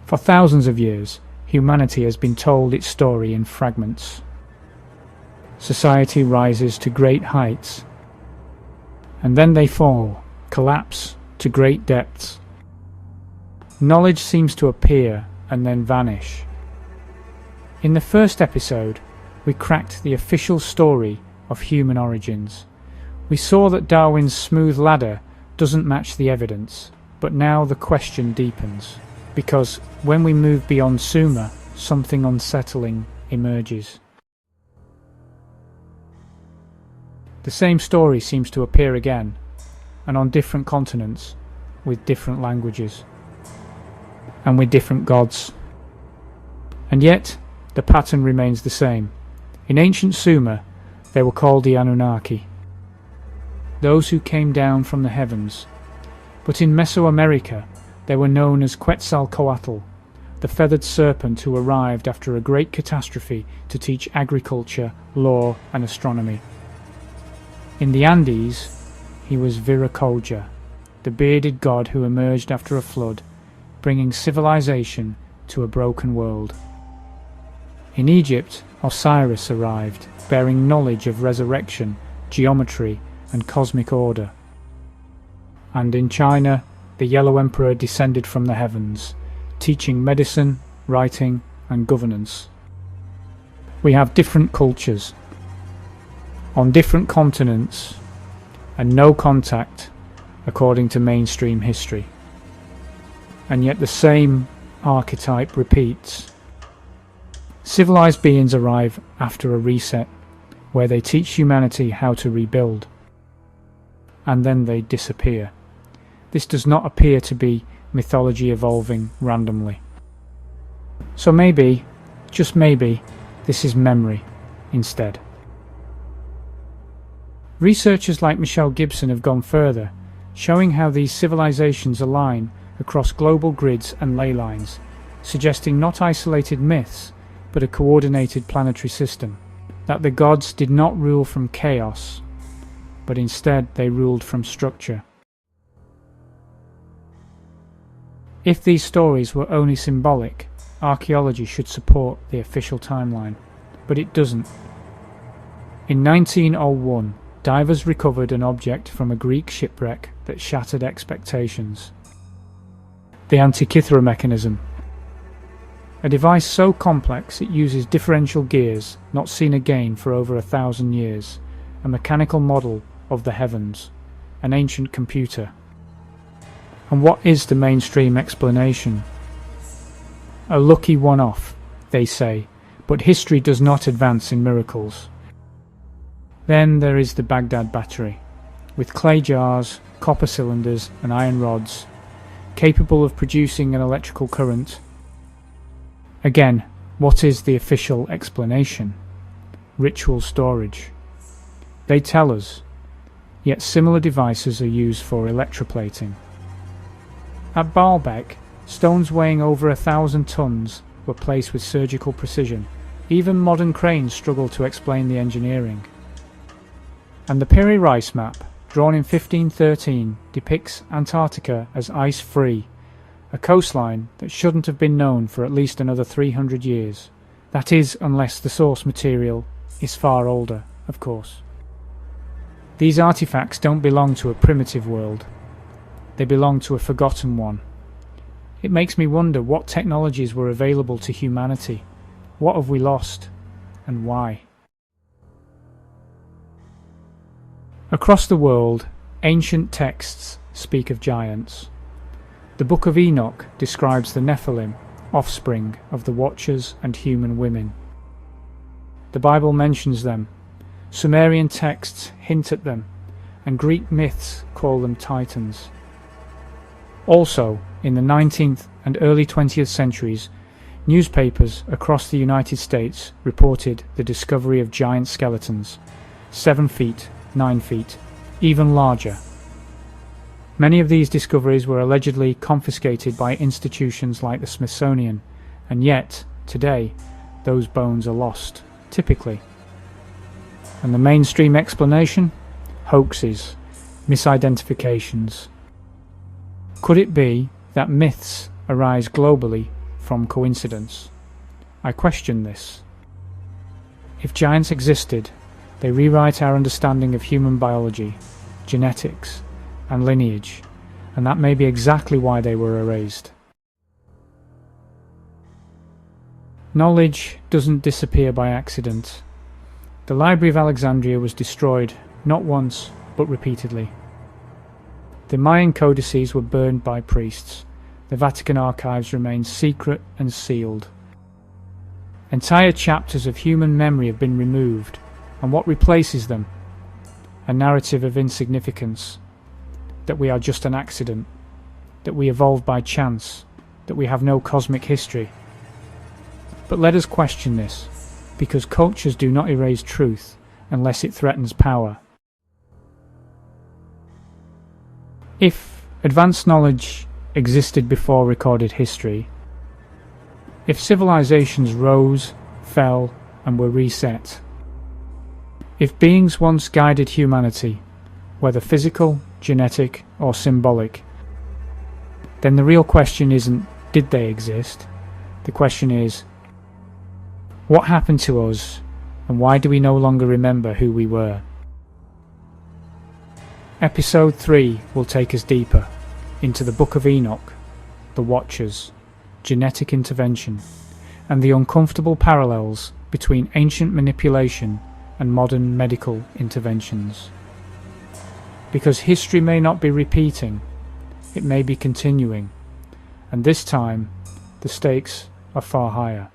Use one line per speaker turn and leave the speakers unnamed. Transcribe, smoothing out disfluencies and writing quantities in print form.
For thousands of years, humanity has been told its story in fragments. Society rises to great heights, and then they fall, collapse to great depths. Knowledge seems to appear and then vanish. In the first episode, we cracked the official story of human origins. We saw that Darwin's smooth ladder doesn't match the evidence, but now the question deepens, because when we move beyond Sumer, something unsettling emerges. The same story seems to appear again, and on different continents, with different languages, and with different gods. And yet, the pattern remains the same. In ancient Sumer, they were called the Anunnaki, those who came down from the heavens. But in Mesoamerica, they were known as Quetzalcoatl, the feathered serpent who arrived after a great catastrophe to teach agriculture, law, and astronomy. In the Andes, he was Viracocha, the bearded god who emerged after a flood, bringing civilization to a broken world. In Egypt, Osiris arrived, bearing knowledge of resurrection, geometry, and cosmic order. And in China, the Yellow Emperor descended from the heavens, teaching medicine, writing, and governance. We have different cultures, on different continents, and no contact, according to mainstream history. And yet the same archetype repeats. Civilized beings arrive after a reset, where they teach humanity how to rebuild, and then they disappear. This does not appear to be mythology evolving randomly. So maybe, just maybe, this is memory instead. Researchers like Michelle Gibson have gone further, showing how these civilizations align across global grids and ley lines, suggesting not isolated myths, but a coordinated planetary system, that the gods did not rule from chaos, but instead they ruled from structure. If these stories were only symbolic, archaeology should support the official timeline, but it doesn't. In 1901, divers recovered an object from a Greek shipwreck that shattered expectations. The Antikythera mechanism. A device so complex it uses differential gears, not seen again for over 1,000 years, a mechanical model of the heavens, an ancient computer. And what is the mainstream explanation? A lucky one-off, they say, but history does not advance in miracles. Then there is the Baghdad battery, with clay jars, copper cylinders and iron rods, capable of producing an electrical current. Again, what is the official explanation? Ritual storage. They tell us, yet similar devices are used for electroplating. At Baalbek, stones weighing over 1,000 tons were placed with surgical precision. Even modern cranes struggle to explain the engineering. And the Piri Reis map, drawn in 1513, depicts Antarctica as ice-free, a coastline that shouldn't have been known for at least another 300 years. That is, unless the source material is far older, of course. These artifacts don't belong to a primitive world. They belong to a forgotten one. It makes me wonder what technologies were available to humanity. What have we lost, and why? Across the world, ancient texts speak of giants. The Book of Enoch describes the Nephilim, offspring of the Watchers and human women. The Bible mentions them, Sumerian texts hint at them, and Greek myths call them titans. Also, in the 19th and early 20th centuries, newspapers across the United States reported the discovery of giant skeletons, 7 feet, 9 feet, even larger. Many of these discoveries were allegedly confiscated by institutions like the Smithsonian, and yet, today, those bones are lost, typically. And the mainstream explanation? Hoaxes, misidentifications. Could it be that myths arise globally from coincidence. I question this. If giants existed, they rewrite our understanding of human biology, genetics, and lineage, and that may be exactly why they were erased. Knowledge doesn't disappear by accident. The Library of Alexandria was destroyed, not once, but repeatedly. The Mayan codices were burned by priests. The Vatican archives remain secret and sealed. Entire chapters of human memory have been removed, and what replaces them? A narrative of insignificance, that we are just an accident, that we evolved by chance, that we have no cosmic history. But let us question this, because cultures do not erase truth unless it threatens power. If advanced knowledge existed before recorded history, if civilizations rose, fell, and were reset, if beings once guided humanity, whether physical, genetic, or symbolic, then the real question isn't, did they exist? The question is, what happened to us, and why do we no longer remember who we were? Episode 3 will take us deeper into the Book of Enoch, the Watchers, genetic intervention, and the uncomfortable parallels between ancient manipulation and modern medical interventions. Because history may not be repeating, it may be continuing, and this time the stakes are far higher.